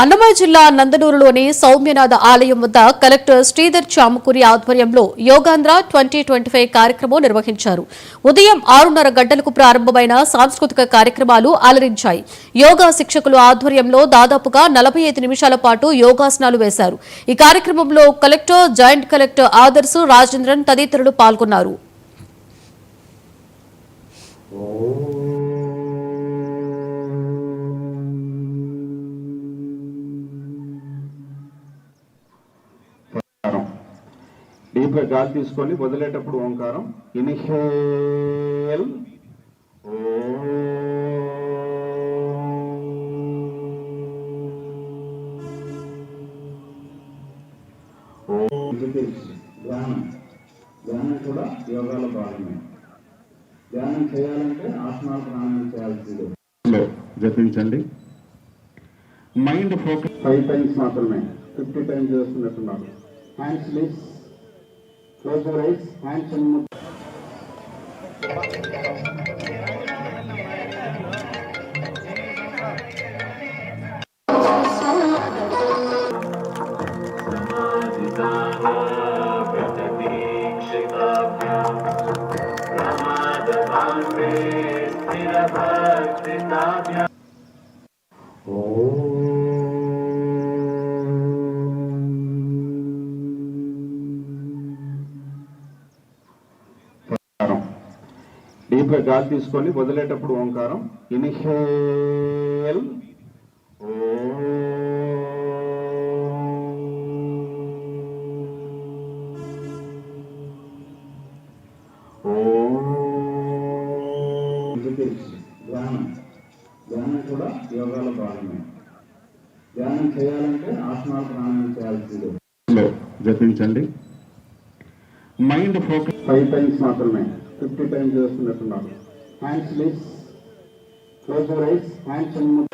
అన్నమయ్య జిల్లా నందనూరులోని సౌమ్యనాథ ఆలయం వద్ద కలెక్టర్ శ్రీధర్ చామకూరి ఆధ్వర్యంలో యోగాంధ్ర 2025 కార్యక్రమం నిర్వహించారు. ఉదయం 6:30 గంటలకు ప్రారంభమైన సాంస్కృతిక కార్యక్రమాలు అలరించాయి. యోగా శిక్షకుల ఆధ్వర్యంలో దాదాపుగా 45 నిమిషాల పాటు యోగాసనాలు వేశారు. ఈ కార్యక్రమంలో collector, joint collector Adarsh, Rajendran తదితరులు పాల్గొన్నారు. డీప్గా గాలి తీసుకొని వదిలేటప్పుడు ఓంకారం. ఇన్హేల్, ధ్యానం కూడా యోగాలో భాగమే. ధ్యానం చేయాలంటే ఆసనాలు ప్రాణాయామం చేయాల్సిందే. జపించండి. మైండ్ ఫోకస్ 5 times మాత్రమే, 50 times చేస్తున్నట్టున్నారు. Hands lift, close your eyes, hands and move. డీప్గా గాలి తీసుకొని వదిలేటప్పుడు ఓంకారం. ఇన్హేల్, ధ్యానం కూడా యోగాలో భాగమే. ధ్యానం చేయాలంటే ఆసనాలు ప్రాణాయామం చేయాల్సిందే. జపించండి. మైండ్ ఫోకస్ 5 times మాత్రమే, 50 times చేస్తున్నట్టున్నారు. Hands lift, close your eyes, hands and move.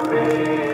Amen.